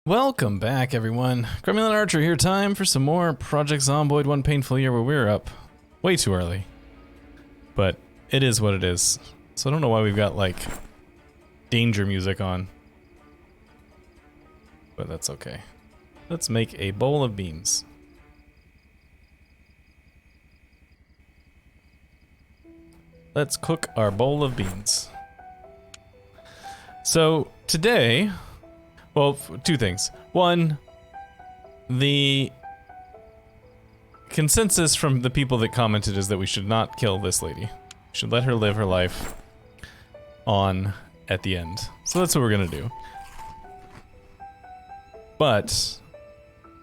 Welcome back, everyone. Gremlin Archer here. Time for some more Project Zomboid One Painful Year, where we're up way too early. But it is what it is. So I don't know why we've got, like, danger music on. But that's okay. Let's make a bowl of beans. Let's cook our bowl of beans. So, today... Well, two things. One, the consensus from the people that commented is that we should not kill this lady. We should let her live her life on at the end. So that's what we're gonna do. But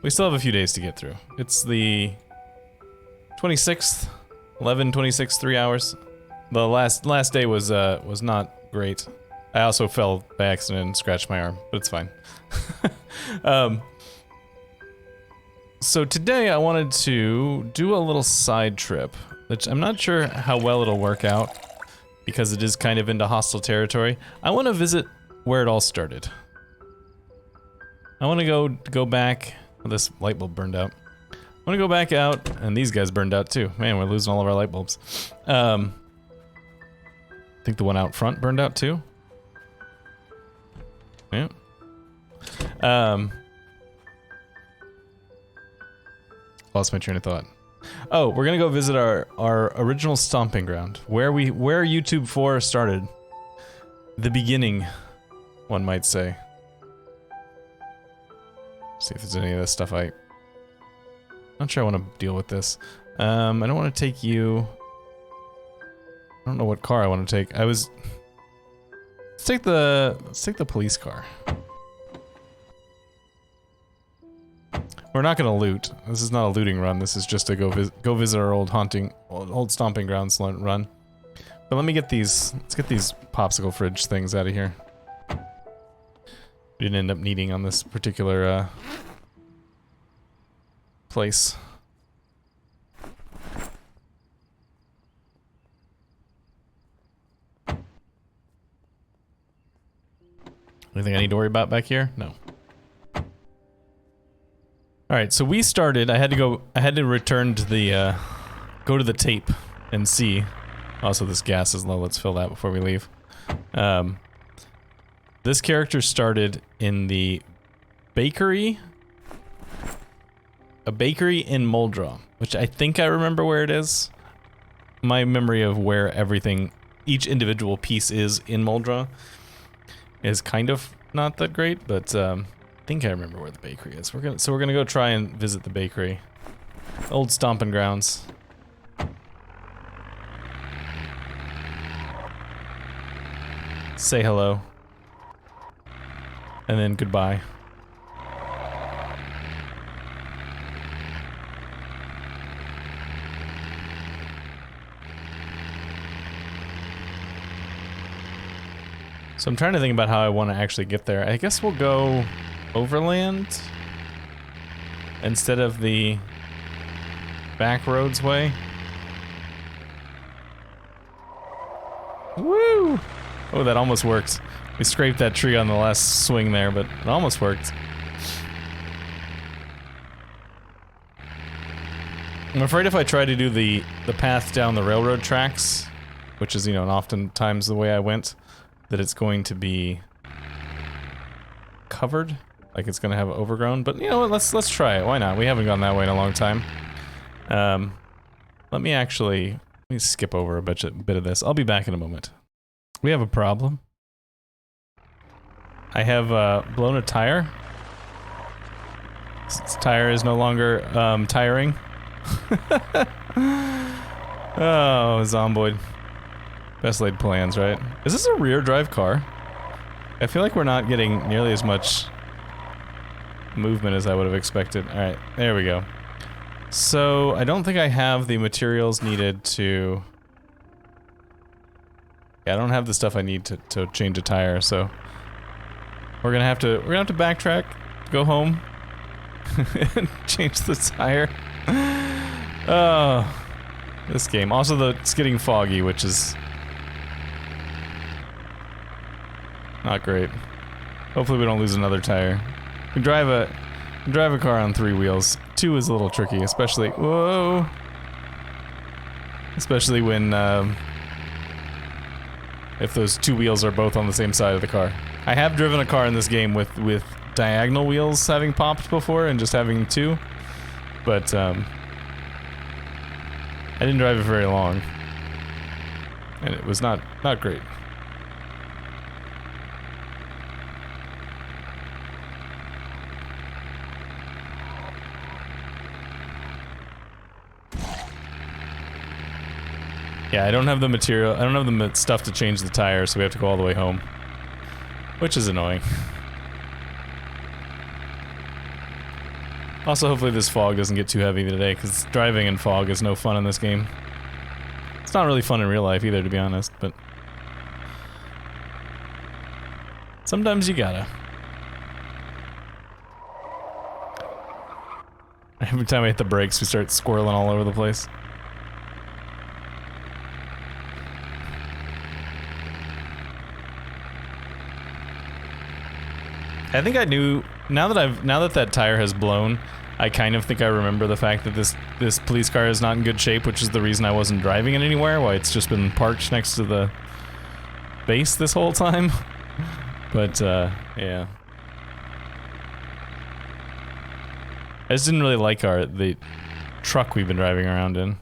we still have a few days to get through. It's the 26th, 11/26, 3 hours. The last day was not great. I also fell by accident and scratched my arm, but it's fine. So today I wanted to do a little side trip, which I'm not sure how well it'll work out, because it is kind of into hostile territory. I want to visit where it all started. I want to go back. Oh, this light bulb burned out. I want to go back out, and these guys burned out too. Man, we're losing all of our light bulbs. I think the one out front burned out too. Yeah. Lost my train of thought. Oh, we're gonna go visit our original stomping ground, where YouTube 4 started. The beginning, one might say. See if there's any of this stuff I'm not sure I want to deal with this. I don't want to take you. I don't know what car I want to take. Let's take the police car. We're not gonna loot. This is not a looting run. This is just to go visit our old stomping grounds run. But let me get these. Let's get these popsicle fridge things out of here. We didn't end up needing on this particular place. Anything I need to worry about back here? No. Alright, so we started, I had to return to the, go to the tape and see. Also, this gas is low, let's fill that before we leave. This character started in the bakery. A bakery in Muldraw, which I think I remember where it is. My memory of where each individual piece is in Muldraw is kind of not that great, but I think I remember where the bakery is. So we're gonna go try and visit the bakery. Old stomping grounds. Say hello. And then goodbye. So I'm trying to think about how I want to actually get there. I guess we'll go overland instead of the back roads way. Woo! Oh, that almost worked. We scraped that tree on the last swing there, but it almost worked. I'm afraid if I try to do the path down the railroad tracks, which is, you know, and oftentimes the way I went, that it's going to be covered, like it's gonna have overgrown, but you know what, let's try it, why not? We haven't gone that way in a long time. Let me skip over a bit of this. I'll be back in a moment. We have a problem. I have blown a tire. This tire is no longer tiring. Oh, Zomboid. Best laid plans, right? Is this a rear drive car? I feel like we're not getting nearly as much movement as I would have expected. Alright, there we go. So, I don't think I have the materials needed to... Yeah, I don't have the stuff I need to change a tire, so... We're gonna have to backtrack, go home, and change the tire. Oh, this game. Also, it's getting foggy, which is... not great. Hopefully we don't lose another tire. Drive a car on 3 wheels. 2 is a little tricky, especially whoa. Especially when if those 2 wheels are both on the same side of the car. I have driven a car in this game with diagonal wheels having popped before and just having 2, but I didn't drive it very long, and it was not great. Yeah, I don't have the material, I don't have the stuff to change the tire, so we have to go all the way home. Which is annoying. Also, hopefully this fog doesn't get too heavy today, because driving in fog is no fun in this game. It's not really fun in real life either, to be honest, but... sometimes you gotta. Every time I hit the brakes, we start squirreling all over the place. I think I knew, now that that tire has blown, I kind of think I remember the fact that this police car is not in good shape, which is the reason I wasn't driving it anywhere, why it's just been parked next to the base this whole time. But, yeah. I just didn't really like the truck we've been driving around in.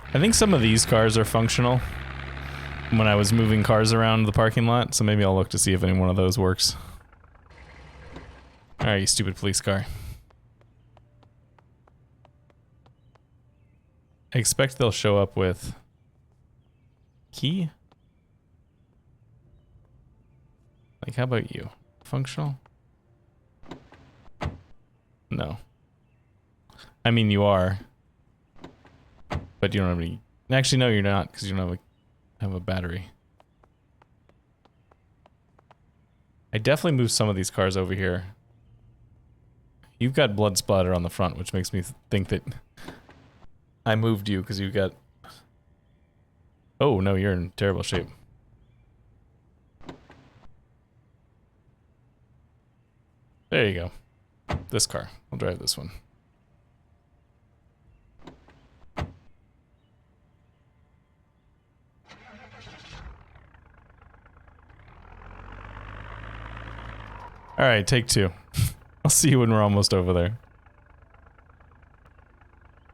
I think some of these cars are functional when I was moving cars around the parking lot, so maybe I'll look to see if any one of those works. Alright, you stupid police car. I expect they'll show up with... key? Like, how about you? Functional? No. I mean, you are. But you don't have any... actually, no, you're not, because you don't have a battery. I definitely moved some of these cars over here. You've got blood splatter on the front, which makes me think that I moved you, because you've got... oh, no, you're in terrible shape. There you go. This car. I'll drive this one. Alright, take 2. I'll see you when we're almost over there.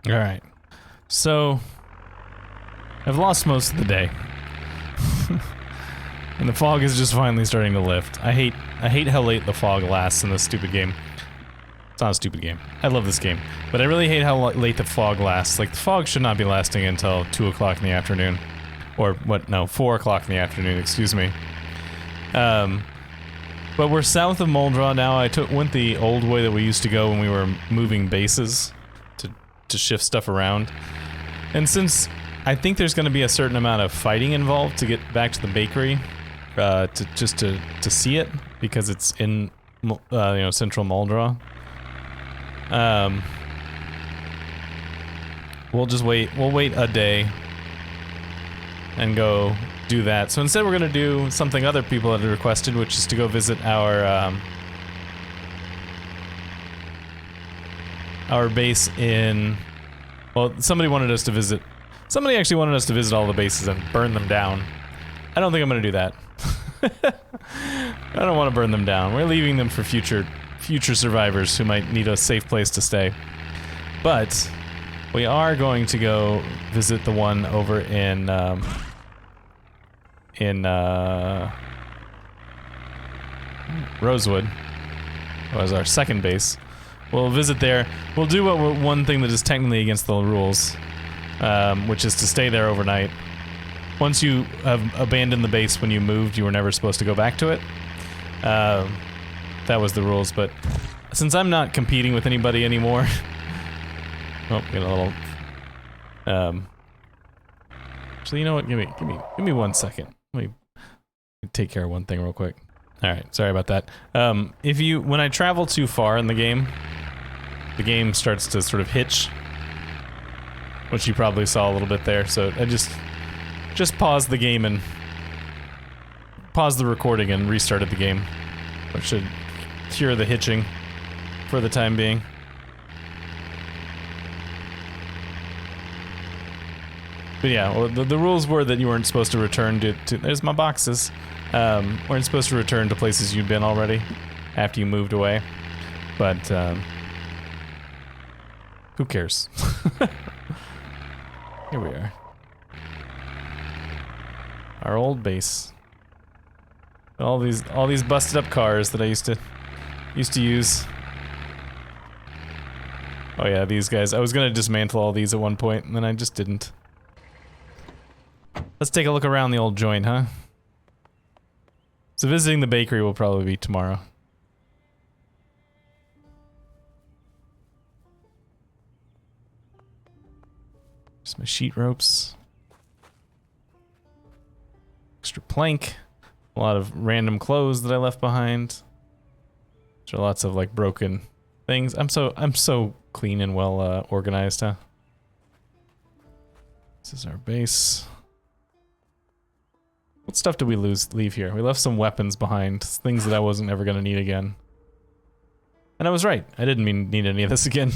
Alright. So... I've lost most of the day. And the fog is just finally starting to lift. I hate how late the fog lasts in this stupid game. It's not a stupid game. I love this game. But I really hate how late the fog lasts. Like, the fog should not be lasting until 2 o'clock in the afternoon. Or, what, no, 4 o'clock in the afternoon, excuse me. But we're south of Muldraugh now. I went the old way that we used to go when we were moving bases to shift stuff around. And since I think there's going to be a certain amount of fighting involved to get back to the bakery, to see it, because it's in you know, central Muldraugh. We'll just wait. We'll wait a day and go do that. So instead we're gonna do something other people had requested, which is to go visit our base in... well, somebody actually wanted us to visit all the bases and burn them down. I don't think I'm gonna do that. I don't want to burn them down. We're leaving them for future survivors who might need a safe place to stay. But we are going to go visit the one over in Rosewood. Was our second base. We'll visit there. We'll do one thing that is technically against the rules, which is to stay there overnight. Once you have abandoned the base when you moved, you were never supposed to go back to it. That was the rules, but since I'm not competing with anybody anymore... oh, get a little... actually, you know what? Give me 1 second. Let me take care of one thing real quick. Alright, sorry about that. When I travel too far in the game, the game starts to sort of hitch, which you probably saw a little bit there. So I just paused the game and paused the recording and restarted the game, which should cure the hitching for the time being. But yeah, well, the rules were that you weren't supposed to return to there's my boxes. Weren't supposed to return to places you'd been already after you moved away. But, who cares? Here we are. Our old base. All these busted up cars that I used to use. Oh yeah, these guys. I was gonna dismantle all these at one point, and then I just didn't. Let's take a look around the old joint, huh? So visiting the bakery will probably be tomorrow. Just my sheet ropes. Extra plank. A lot of random clothes that I left behind. There are lots of like broken things. I'm so clean and well organized, huh? This is our base. What stuff did we leave here? We left some weapons behind, things that I wasn't ever gonna need again. And I was right. I didn't need any of this again.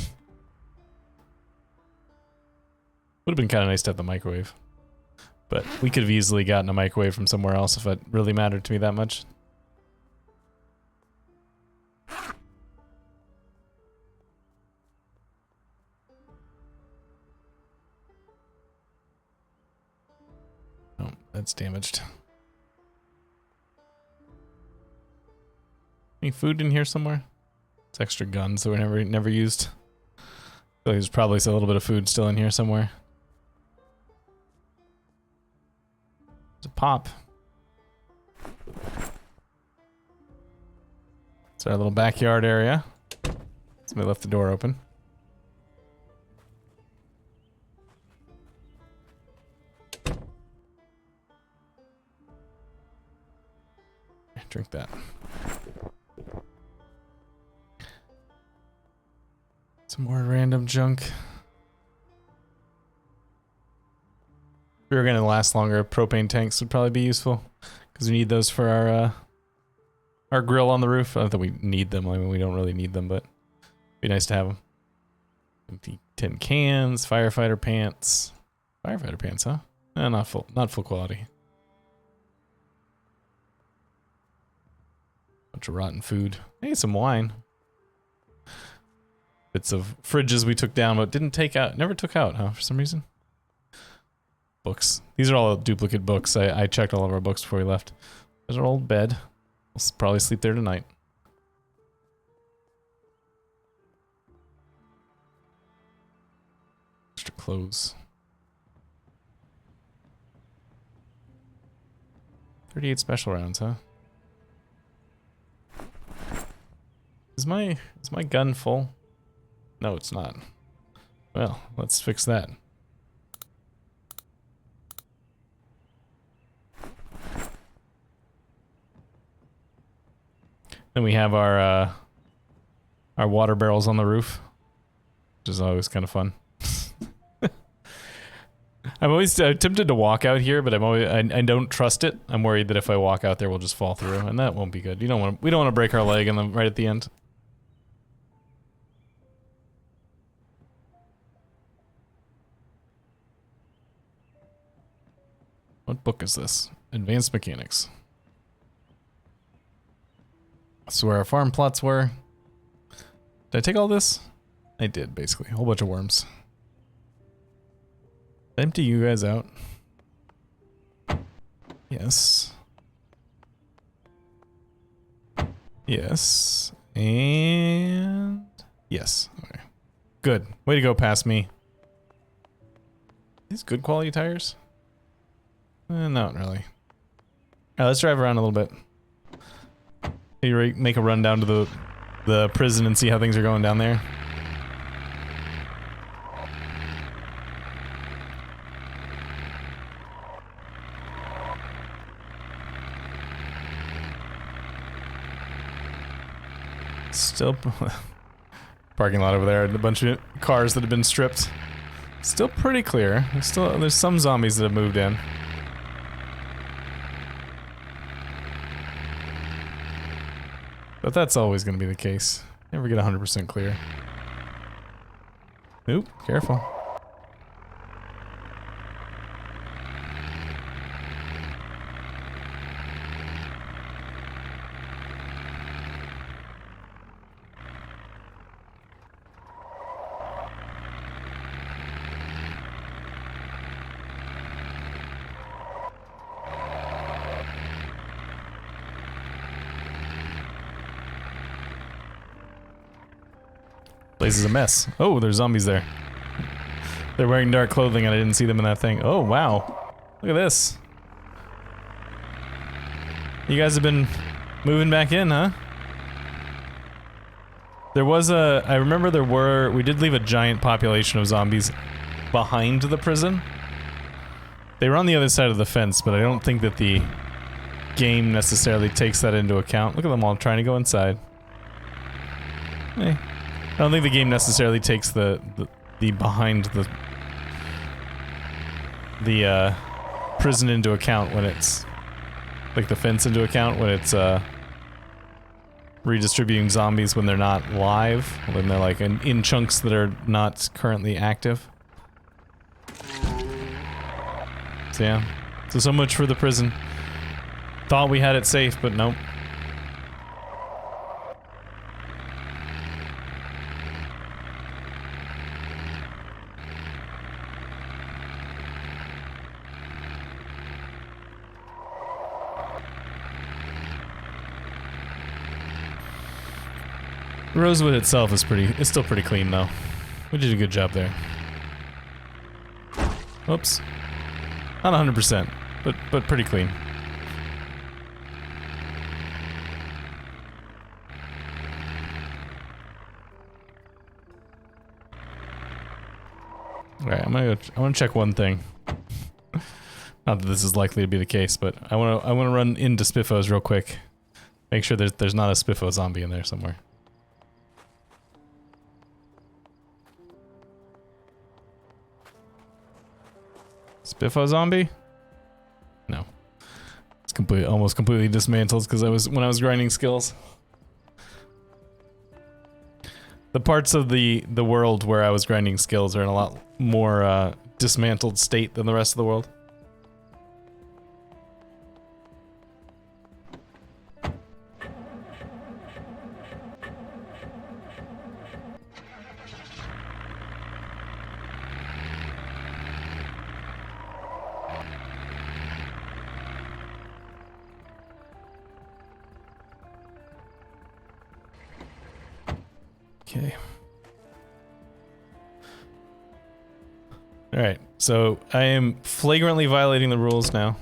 Would have been kind of nice to have the microwave. But we could have easily gotten a microwave from somewhere else if it really mattered to me that much. Oh, that's damaged. Any food in here somewhere? It's extra guns that were never used. So there's probably a little bit of food still in here somewhere. There's a pop. It's our little backyard area. Somebody left the door open. Drink that. Some more random junk. If we were gonna last longer, propane tanks would probably be useful. Because we need those for our grill on the roof. Not that we need them, I mean we don't really need them, but it'd be nice to have them. Empty tin cans, firefighter pants. Firefighter pants, huh? Not full quality. Bunch of rotten food. Hey, some wine. Bits of fridges we took down, but didn't take out. Never took out, huh? For some reason. Books. These are all duplicate books. I checked all of our books before we left. There's our old bed. We'll probably sleep there tonight. Extra clothes. 38 special rounds, huh? Is my gun full? No, it's not. Well, let's fix that. Then we have our water barrels on the roof, which is always kind of fun. I'm always tempted to walk out here, but I don't trust it. I'm worried that if I walk out there, we'll just fall through, and that won't be good. We don't want to break our leg right at the end. What book is this? Advanced Mechanics. That's where our farm plots were. Did I take all this? I did, basically. A whole bunch of worms. Empty you guys out. Yes. Yes. And... yes. Okay. Good. Way to go past me. These good quality tires? Not really. Alright, let's drive around a little bit. You make a run down to the prison and see how things are going down there. Still Parking lot over there, and a bunch of cars that have been stripped. Still pretty clear. There's some zombies that have moved in. But that's always going to be the case. Never get 100% clear. Oop, careful. Place is a mess. Oh, there's zombies there. They're wearing dark clothing and I didn't see them in that thing. Oh, wow. Look at this. You guys have been moving back in, huh? There was I remember we did leave a giant population of zombies behind the prison. They were on the other side of the fence, but I don't think that the game necessarily takes that into account. Look at them all trying to go inside. Hey. I don't think the game necessarily takes the behind the prison into account when it's like the fence into account when it's redistributing zombies when they're not live, when they're like in chunks that are not currently active. So yeah, so much for the prison. Thought we had it safe, but nope. Rosewood itself is still pretty clean though. We did a good job there. Oops. Not 100%, but pretty clean. Alright, I wanna check one thing. Not that this is likely to be the case, but I wanna run into Spiffos real quick. Make sure there's not a Spiffo zombie in there somewhere. Spiffo zombie? No. It's almost completely dismantled because when I was grinding skills. The parts of the world where I was grinding skills are in a lot more dismantled state than the rest of the world. Okay. Alright, so I am flagrantly violating the rules now.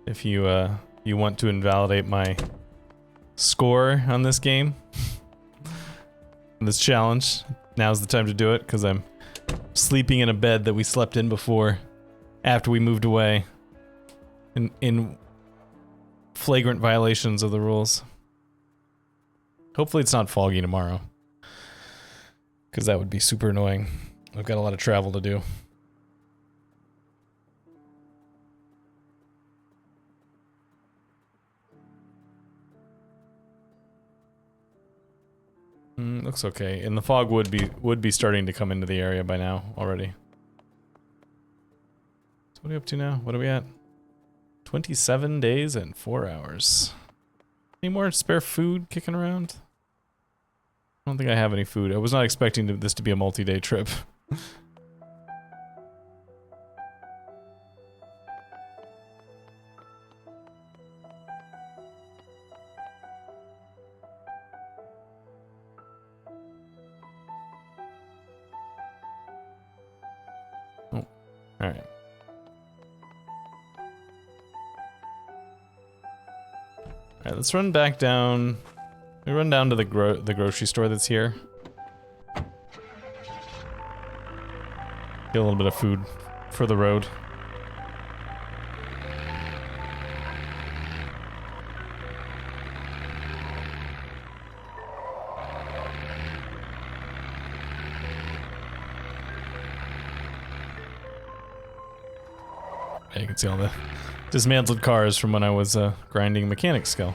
If you want to invalidate my score on this game, this challenge, now's the time to do it, because I'm sleeping in a bed that we slept in before, after we moved away, in flagrant violations of the rules. Hopefully it's not foggy tomorrow. Because that would be super annoying. I've got a lot of travel to do. Looks okay. And the fog would be starting to come into the area by now already. So what are we up to now? What are we at? 27 days and 4 hours. Any more spare food kicking around? I don't think I have any food. I was not expecting this to be a multi-day trip. Oh, alright. Alright, let's run back down. We run down to the grocery store that's here. Get a little bit of food for the road. Yeah, you can see all the dismantled cars from when I was grinding mechanic skill.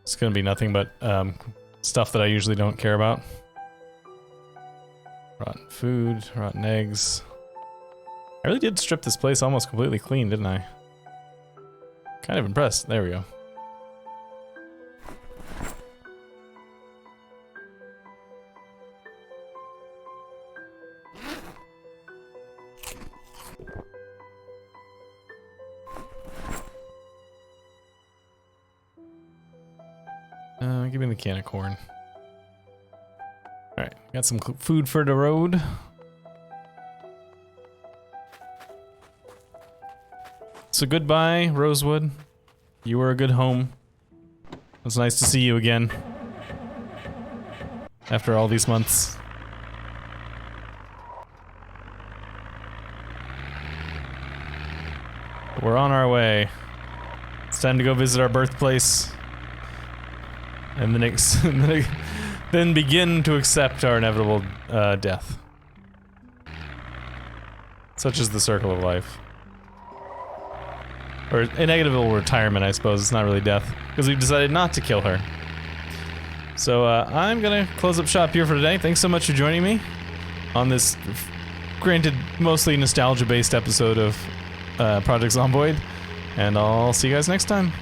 It's gonna be nothing but stuff that I usually don't care about. Rotten food, rotten eggs. I really did strip this place almost completely clean, didn't I? Kind of impressed. There we go. Give me the can of corn. Alright, got some food for the road. So goodbye, Rosewood. You were a good home. It was nice to see you again. After all these months. We're on our way. It's time to go visit our birthplace. And then begin to accept our inevitable death. Such is the circle of life. Or inevitable retirement, I suppose. It's not really death. Because we've decided not to kill her. So I'm gonna close up shop here for today. Thanks so much for joining me on this, granted, mostly nostalgia-based episode of Project Zomboid. And I'll see you guys next time.